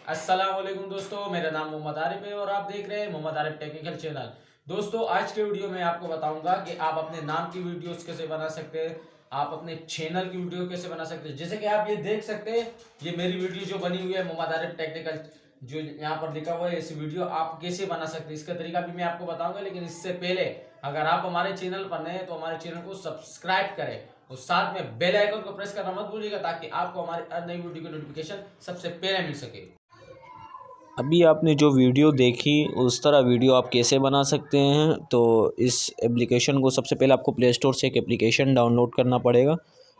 अस्सलाम वालेकुम दोस्तों, मेरा नाम मोहम्मद आरिफ है और आप देख रहे हैं मोहम्मद आरिफ टेक्निकल चैनल। दोस्तों, आज के वीडियो में आपको बताऊंगा कि आप अपने नाम की वीडियोस कैसे बना सकते हैं, आप अपने चैनल की वीडियो कैसे बना सकते हैं। जैसे कि आप ये देख सकते हैं, ये मेरी वीडियो जो बनी हुई है मोहम्मद आरिफ टेक्निकल, जो यहाँ पर लिखा हुआ है, इस वीडियो आप कैसे बना सकते हैं इसका तरीका भी मैं आपको बताऊंगा। लेकिन इससे पहले अगर आप हमारे चैनल पर नए हैं तो हमारे चैनल को सब्सक्राइब करें और साथ में बेल आइकन को प्रेस करना मत भूलिएगा, ताकि आपको हमारी हर नई वीडियो की नोटिफिकेशन सबसे पहले मिल सके। अभी आपने जो वीडियो देखी उस तरह वीडियो आप कैसे बना सकते हैं। तो इस एप्लीकेशन को सबसे पहले आपको प्ले स्टोर से एक एप्लीकेशन डाउनलोड करना पड़ेगा,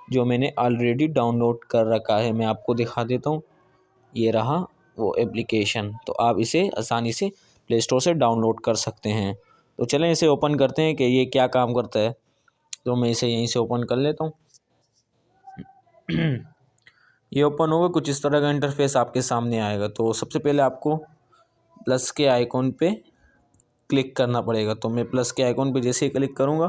जो मैंने ऑलरेडी डाउनलोड कर रखा है। मैं आपको दिखा देता हूँ, ये रहा वो एप्लीकेशन। तो आप इसे आसानी से प्ले स्टोर से डाउनलोड कर सकते हैं। तो चलें इसे ओपन करते हैं कि ये क्या काम करता है। तो मैं इसे यहीं से ओपन कर लेता हूँ। ये ओपन होगा, कुछ इस तरह का इंटरफेस आपके सामने आएगा। तो सबसे पहले आपको प्लस के आइकॉन पे क्लिक करना पड़ेगा। तो मैं प्लस के आइकॉन पे जैसे ही क्लिक करूँगा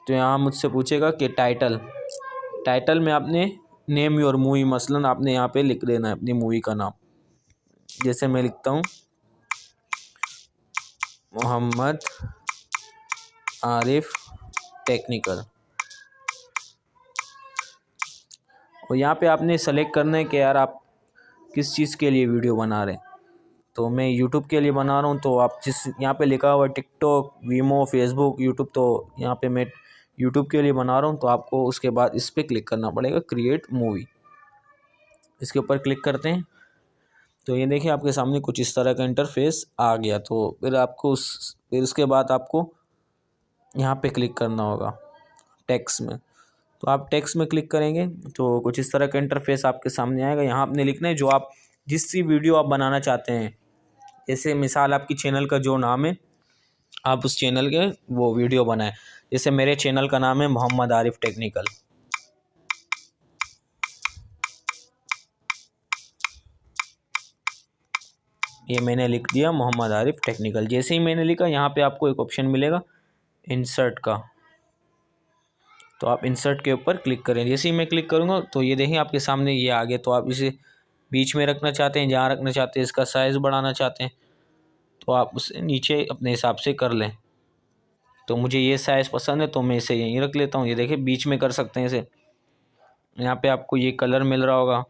तो यहाँ मुझसे पूछेगा कि टाइटल में आपने नेम योर मूवी, मसलन आपने यहाँ पे लिख देना है अपनी मूवी का नाम। जैसे मैं लिखता हूँ मोहम्मद आरिफ टेक्निकल, और यहाँ पे आपने सेलेक्ट करना है कि यार आप किस चीज़ के लिए वीडियो बना रहे हैं। तो मैं यूट्यूब के लिए बना रहा हूँ। तो आप जिस यहाँ पे लिखा हुआ है टिकटॉक, वीमो, फेसबुक, यूट्यूब, तो यहाँ पे मैं यूट्यूब के लिए बना रहा हूँ। तो आपको उसके बाद इस पर क्लिक करना पड़ेगा, क्रिएट मूवी। इसके ऊपर क्लिक करते हैं तो ये देखिए आपके सामने कुछ इस तरह का इंटरफेस आ गया। तो फिर उसके बाद आपको यहाँ पे क्लिक करना होगा टेक्स्ट में। तो आप टेक्स्ट में क्लिक करेंगे तो कुछ इस तरह का इंटरफेस आपके सामने आएगा। यहाँ आपने लिखना है जो आप जिस सी वीडियो आप बनाना चाहते हैं। जैसे मिसाल आपकी चैनल का जो नाम है, आप उस चैनल के वो वीडियो बनाएं। जैसे मेरे चैनल का नाम है मोहम्मद आरिफ टेक्निकल। ये मैंने लिख दिया मोहम्मद आरिफ टेक्निकल। जैसे ही मैंने लिखा, यहाँ पे आपको एक ऑप्शन मिलेगा इंसर्ट का। तो आप इंसर्ट के ऊपर क्लिक करें। जैसे ही मैं क्लिक करूँगा तो ये देखें आपके सामने ये आ गया। तो आप इसे बीच में रखना चाहते हैं, जहाँ रखना चाहते हैं, इसका साइज़ बढ़ाना चाहते हैं तो आप उसे नीचे अपने हिसाब से कर लें। तो मुझे ये साइज़ पसंद है तो मैं इसे यहीं रख लेता हूँ। ये देखिए बीच में कर सकते हैं इसे। यहाँ पे आपको ये कलर मिल रहा होगा,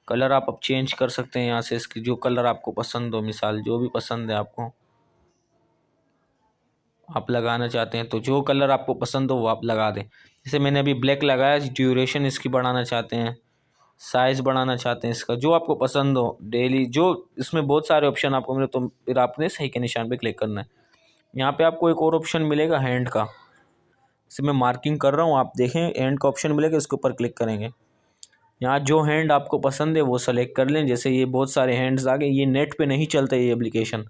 कलर आप अब चेंज कर सकते हैं यहाँ से। इसकी जो कलर आपको पसंद हो, मिसाल जो भी पसंद है आपको, आप लगाना चाहते हैं तो जो कलर आपको पसंद हो वो आप लगा दें। जैसे मैंने अभी ब्लैक लगाया। ड्यूरेशन इसकी बढ़ाना चाहते हैं, साइज़ बढ़ाना चाहते हैं, इसका जो आपको पसंद हो डेली, जो इसमें बहुत सारे ऑप्शन आपको मिले। तो फिर आपने सही के निशान पे क्लिक करना है। यहाँ पे आपको एक और ऑप्शन मिलेगा हैंड का। इसे मैं मार्किंग कर रहा हूँ, आप देखें हैंड का ऑप्शन मिलेगा, इसके ऊपर क्लिक करेंगे। यहाँ जो हैंड आपको पसंद है वो सेलेक्ट कर लें। जैसे ये बहुत सारे हैंड्स आ गए। ये नेट पे नहीं चलता ये एप्लीकेशन,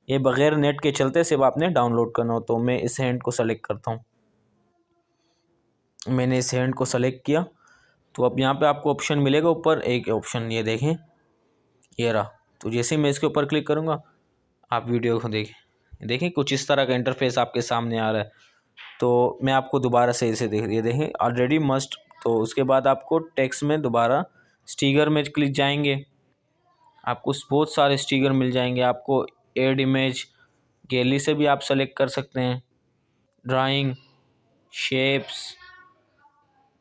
ये बग़ैर नेट के चलते, सिर्फ आपने डाउनलोड करना हो। तो मैं इस हैंड को सेलेक्ट करता हूँ। मैंने इस हैंड को सेलेक्ट किया। तो अब यहाँ पे आपको ऑप्शन मिलेगा ऊपर, एक ऑप्शन ये देखें, ये रहा। तो जैसे मैं इसके ऊपर क्लिक करूँगा, आप वीडियो को देखें कुछ इस तरह का इंटरफेस आपके सामने आ रहा है। तो मैं आपको दोबारा से इसे ये देखें ऑलरेडी मस्ट। तो उसके बाद आपको टेक्स्ट में दोबारा स्टिकर में क्लिक जाएंगे, आपको बहुत सारे स्टिकर मिल जाएंगे। आपको ऐड इमेज, गैलरी से भी आप सेलेक्ट कर सकते हैं, ड्राइंग, शेप्स,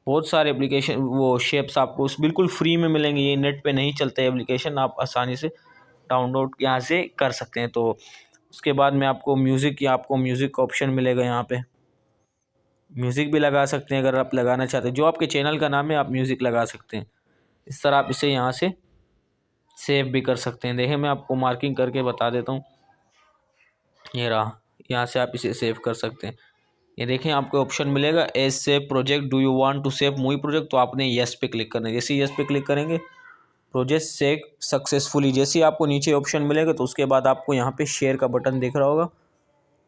बहुत सारे एप्लीकेशन वो शेप्स आपको उस बिल्कुल फ्री में मिलेंगे। ये नेट पे नहीं चलता है एप्लीकेशन, आप आसानी से डाउनलोड यहाँ से कर सकते हैं। तो उसके बाद में आपको म्यूज़िक का ऑप्शन मिलेगा। यहाँ पे म्यूज़िक भी लगा सकते हैं अगर आप लगाना चाहते हैं। जो आपके चैनल का नाम है आप म्यूज़िक लगा सकते हैं। इस तरह आप इसे यहाँ से सेव भी कर सकते हैं। देखिए मैं आपको मार्किंग करके बता देता हूँ, ये रहा। यहाँ से आप इसे सेव कर सकते हैं। ये देखें आपको ऑप्शन मिलेगा as save project, do you want to save movie project. तो आपने येस पे क्लिक करना है। जैसे यस पे क्लिक करेंगे, प्रोजेक्ट सेव सक्सेसफुली। जैसे ही आपको नीचे ऑप्शन मिलेगा तो उसके बाद आपको यहाँ पे शेयर का बटन दिख रहा होगा,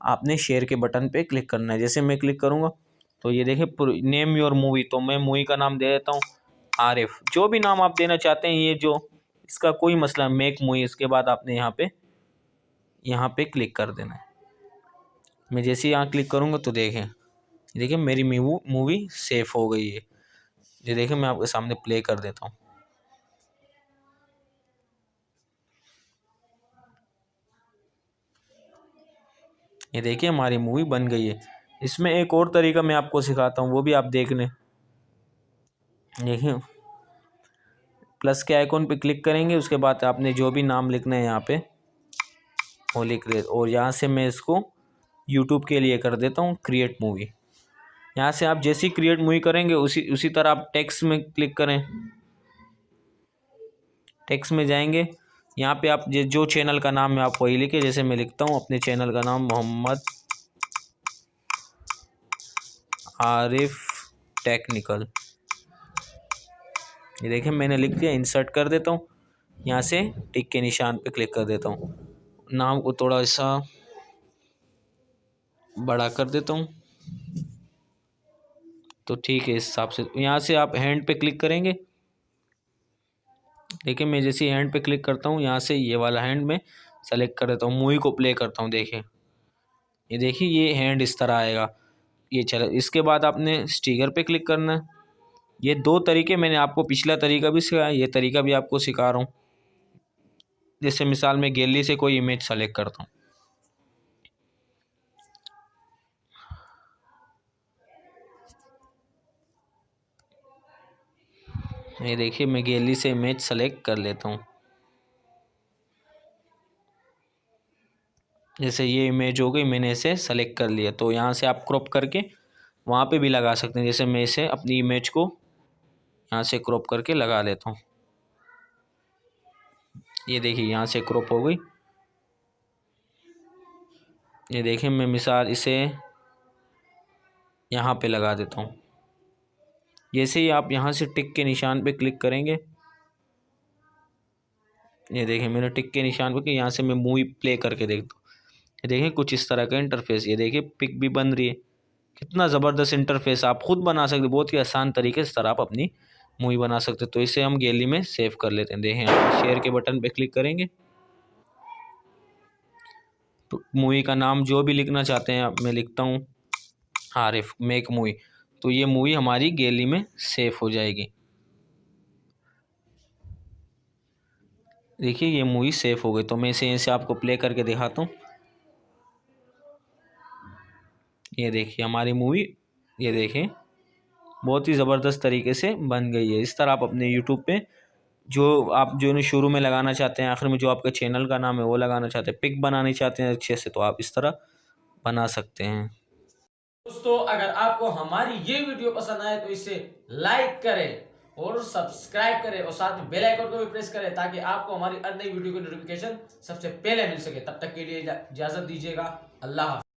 आपने शेयर के बटन पे क्लिक करना है। जैसे मैं क्लिक करूँगा तो ये देखें नेम योर मूवी। तो मैं मूवी का नाम दे देता हूँ आरिफ। जो भी नाम आप देना चाहते हैं, ये जो इसका कोई मसला, मेक मूवी। इसके बाद आपने यहाँ पे क्लिक कर देना है। मैं जैसे ही यहाँ क्लिक करूँगा तो देखिए मेरी मूवी सेव हो गई है। ये देखिए मैं आपके सामने प्ले कर देता हूँ। ये देखिए हमारी मूवी बन गई है। इसमें एक और तरीका मैं आपको सिखाता हूँ, वो भी आप देख लें। देखिए प्लस के आइकॉन पे क्लिक करेंगे, उसके बाद आपने जो भी नाम लिखना है यहाँ पे वो लिख दे। और यहाँ से मैं इसको यूट्यूब के लिए कर देता हूँ क्रिएट मूवी। यहाँ से आप जैसी क्रिएट मूवी करेंगे उसी तरह आप टेक्स्ट में क्लिक करें। टेक्स्ट में जाएंगे, यहाँ पे आप जो चैनल का नाम है आप वही लिखे। जैसे मैं लिखता हूँ अपने चैनल का नाम मोहम्मद आरिफ टेक्निकल। ये देखिए मैंने लिख दिया। इंसर्ट कर देता हूँ, यहाँ से टिक के निशान पे क्लिक कर देता हूँ। नाम को थोड़ा सा बड़ा कर देता हूँ तो ठीक है इस हिसाब से। यहाँ से आप हैंड पे क्लिक करेंगे। देखिए मैं जैसे हैंड पे क्लिक करता हूँ, यहाँ से ये वाला हैंड में सेलेक्ट कर देता हूँ, मूवी को प्ले करता हूँ। देखिए ये देखिए ये हैंड इस तरह आएगा, ये चला। इसके बाद आपने स्टिकर पे क्लिक करना है। ये दो तरीके मैंने आपको पिछला तरीका भी सिखाया, ये तरीका भी आपको सिखा रहा हूँ। जैसे मिसाल में गैलरी से कोई इमेज सेलेक्ट करता हूँ, ये देखिए मैं गैलरी से इमेज सेलेक्ट कर लेता हूँ। जैसे ये इमेज हो गई, मैंने इसे सेलेक्ट कर लिया। तो यहाँ से आप क्रॉप करके वहाँ पे भी लगा सकते हैं। जैसे मैं इसे अपनी इमेज को यहाँ से क्रॉप करके लगा लेता हूँ। ये देखिए यहाँ से क्रॉप हो गई। ये देखिए मैं मिसाल इसे यहाँ पे लगा देता हूँ। जैसे ही आप यहाँ से टिक के निशान पे क्लिक करेंगे, ये देखिए मैंने टिक के निशान पे, यहाँ से मैं मूवी प्ले करके देखता हूँ। ये देखिए कुछ इस तरह का इंटरफेस। ये देखिए पिक भी बन रही है। कितना ज़बरदस्त इंटरफेस आप खुद बना सकते, बहुत ही आसान तरीके से तरह आप अपनी मूवी बना सकते। तो इसे हम गैलरी में सेव कर लेते हैं। देखें आप शेयर के बटन पे क्लिक करेंगे तो मूवी का नाम जो भी लिखना चाहते हैं आप, मैं लिखता हूँ आरिफ मेक मूवी, तो ये मूवी हमारी गैलरी में सेव हो जाएगी। देखिए ये मूवी सेव हो गई। तो मैं इसे आपको प्ले करके दिखाता हूँ। ये देखिए हमारी मूवी, ये देखें बहुत ही ज़बरदस्त तरीके से बन गई है। इस तरह आप अपने यूट्यूब पे जो शुरू में लगाना चाहते हैं, आखिर में जो आपके चैनल का नाम है वो लगाना चाहते हैं, पिक बनानी चाहते हैं अच्छे से, तो आप इस तरह बना सकते हैं। दोस्तों अगर आपको हमारी ये वीडियो पसंद आए तो इसे लाइक करें और सब्सक्राइब करें और साथ में बेल आइकन को भी प्रेस करें ताकि आपको हमारी अन्य वीडियो की नोटिफिकेशन सबसे पहले मिल सके। तब तक के लिए इजाजत दीजिएगा। अल्लाह हाफ़िज़।